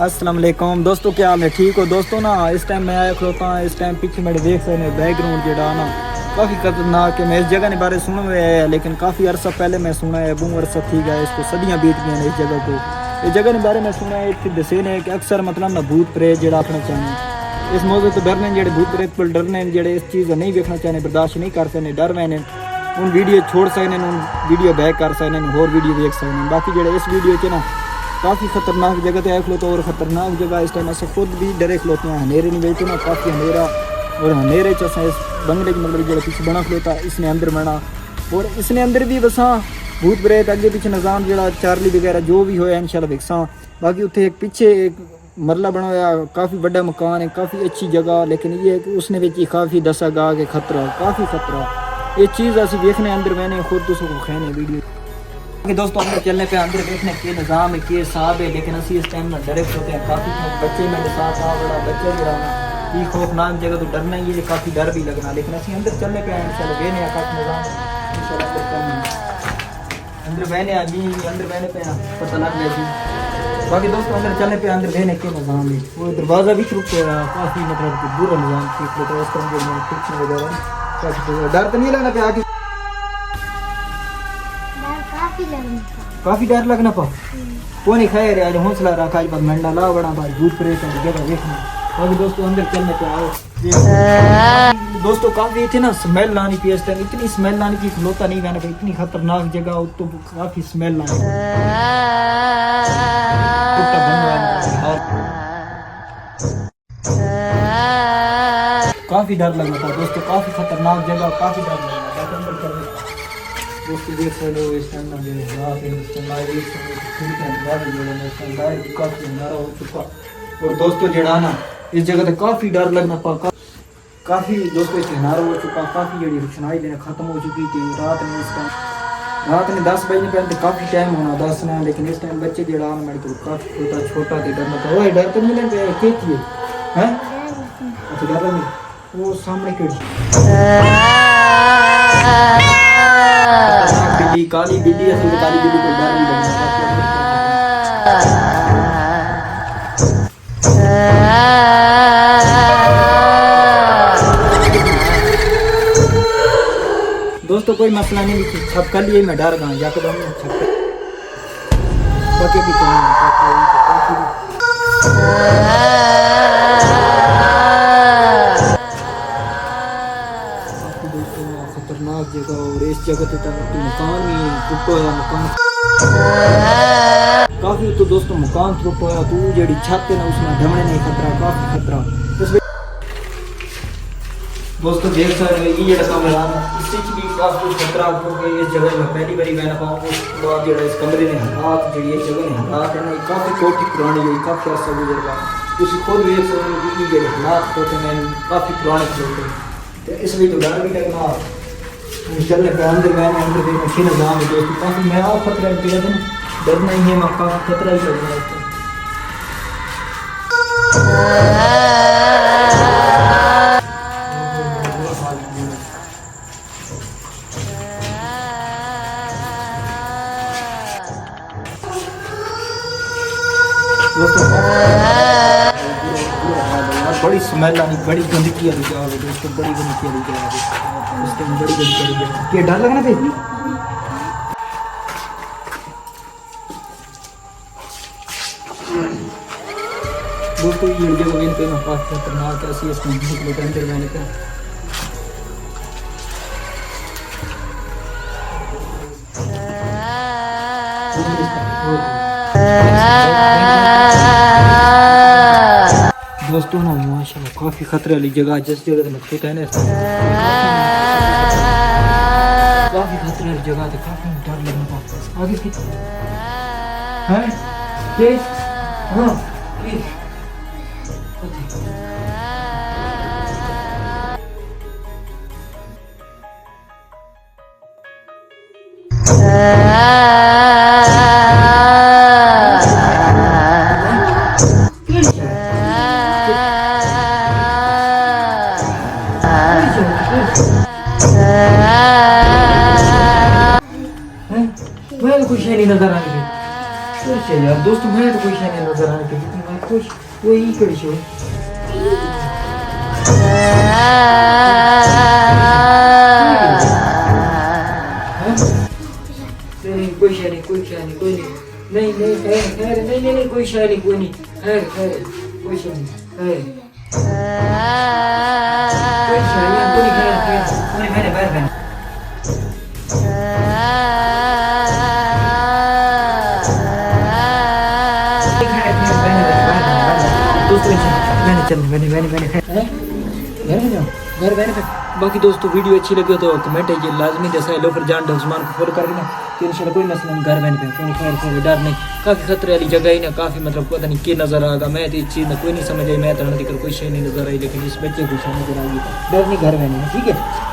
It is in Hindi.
अस्सलाम वालेकुम दोस्तों, क्या हाल है? ठीक हो दोस्तों ना। इस टाइम मैं आया खलोता हूँ। इस टाइम पीछे मेरे देख सकते हैं बैकग्राउंड जो ना काफ़ी खतरनाक है। मैं इस जगह के बारे में सुना हुआ है, लेकिन काफ़ी अरसा पहले मैं सुना है। बहुत अरसा थी गया, इसको सदियाँ बीत गई हैं इस जगह को। इस जगह के बारे में सुना है इतनी दसेन है कि अक्सर मतलब ना भूत प्रेत जड़ा आखना चाहने इस मौके तो डरने जेडे भूत प्रेत पर डरने जेडे इस चीज़ नहीं देखना चाहने, बर्दाश्त नहीं कर सकते, डर मैंने उन वीडियो छोड़ सकने, उन वीडियो बैक कर सकने, होर वीडियो देख सकने। बाकी जेडे इस वीडियो च ना काफ़ी खतरनाक जगह तो आए खलोते और ख़तरनाक जगह इस टाइम अस खुद भी डरे खलोते हैं। हनेरे नहीं बेचते ना, काफ़ी हनेरा और हनेरे च अस इस बंगले मतलब जो पीछे बना खलोता इसने अंदर बना और इसने अंदर भी बसा भूत प्रेत अगे पीछे निज़ाम जो चार्ली वगैरह जो भी होया इंशाल्लाह देखसा। बाकी उत्थे एक पीछे एक मरला बना हुआ काफ़ी बड़ा मकान है, काफ़ी अच्छी जगह, लेकिन ये है कि उसने भी काफ़ी दसा गा के खतरा काफ़ी खतरा ये चीज़ असी देखने अंदर मैंने खुद तो उसको खैने वीडियो कि दोस्तों अंदर चलने पे अंदर देखने के निज़ाम है के साहब है, लेकिन असी इस टाइम में डरे होते हैं। काफ़ी बच्चे मेरे साथ आ बड़ा बच्चा जो ये खौफनाक जगह तो डरना ही है, काफ़ी डर भी लगना, लेकिन असी अंदर चलने पे आए इंशाल्लाह गए नहीं काफ़ी निज़ाम इंशाल्लाह अंदर बहने आ जी अंदर बहने पे पता लग गया जी। बाकी दोस्तों अंदर चलने पे अंदर बहने के निज़ाम है, वो दरवाज़ा भी रुक गया काफ़ी मतलब बुरा निज़ाम ठीक होता है इस तरह खिड़की वगैरह काफ़ी डर तो नहीं लगना पे आके काफी डर लगना पा को नहीं खाए रे आज हौसला रखा आज बाद मंडा ला बड़ा भाई भूत प्रेत है जगह देखना। बाकी दोस्तों अंदर चलने पे आओ दोस्तों काफी थी ना स्मेल लानी पी इस टाइम इतनी स्मेल लानी की खलोता नहीं मैंने इतनी खतरनाक जगह तो काफी स्मेल लानी काफी डर लग रहा था दोस्तों, काफी खतरनाक जगह काफी डर लग रहा था। दोस्तों देख सकते हो इस टाइम में जो रात है इस टाइम लाइव इस टाइम बाहर जो है इस टाइम लाइव काफी अंधारा हो चुका और दोस्तों जड़ा ना इस जगह पे काफी डर लगना पा काफी दोस्तों इस अंधारा हो चुका काफी जड़ी रोशनाई देना खत्म हो चुकी थी रात में इस टाइम रात में 10 बजने पहले काफी टाइम होना 10 ना, लेकिन इस टाइम बच्चे जड़ा मेरे को काफी छोटा थी डरना था। ओए डर तो नहीं लग गया क्या किए हैं? अच्छा डर नहीं वो सामने क्यों बिल्ली काली बिल्ली असल काली बिल्ली को डर नहीं लगता। दोस्तों कोई मसला नहीं छप कर लिए मैं डर गया या तो छप भी खतरनाक जगह और इस जगह तो मकान भी टूटो है मकान काफी तो दोस्तों मकान टूटो है तू जेडी छत है ना उसमें ढमने नहीं खतरा काफी खतरा दोस्तों देख सकते हो ये जगह कमरा इससे भी काफी खतरा क्योंकि इस जगह में पहली बारी मैं पाऊँ उसके बाद जो इस कमरे ने हालात जी इस जगह ने हालात है ना काफी कोठी पुरानी हुई काफी अर्सा गुजर गया तुम खुद देख सकते हो कि ये हालात होते हैं काफी पुराने होते हैं तो इसलिए तो डर भी लगना चलने पे अंदर मैंने अंदर देखना फिर निज़ाम है दोस्तों काफ़ी मैं और खतरा दिया था डरना ही है मैं काफ़ी खतरा ही लग रहा है दोस्तों बड़ी स्मेल आनी बड़ी गंदगी वाली जगह है दोस्तों बड़ी गंदगी वाली जगह है बड़ी गंदगी वाली जगह क्या डर लगना पे दोस्तों ये जगह इन पे ना काफी खतरनाक ऐसी इसमें बहुत लोग अंदर जाने का दोस्तों ना माशाल्लाह काफी खतरे वाली जगह जिस जगह से लगते है ना काफी खतरे वाली जगह है काफी डर लगता है आगे की है ये हां मैं कोई शय नहीं नजर आ रही यार दोस्तों मैं तो कोई शय नहीं नजर आ रही कुछ वही कर छो नहीं कोई शायरी कोई शायरी कोई नहीं नहीं नहीं खैर नहीं नहीं कोई शायरी कोई नहीं खैर खैर कोई शायरी खैर कोई शायरी कोई खैर खैर मेरे मेरे बैठ बैठ घर बैठे बाकी दोस्तों वीडियो अच्छी लगे तो कमेंट है ये लाजमी जैसा लो फिर जान उस्मान को फॉलो करके ना तो इंशाल्लाह कोई मसला नहीं घर बैठे कोई खैर कोई डर नहीं काफ़ी खतरे वाली जगह ही ना काफ़ी मतलब पता नहीं क्या नज़र आएगा मैं तो इस चीज़ में कोई नहीं समझ आई मैं तो कोई शय नहीं नज़र आई लेकिन इस बच्चे को नजर आ गई डर नहीं घर बैठे ठीक है।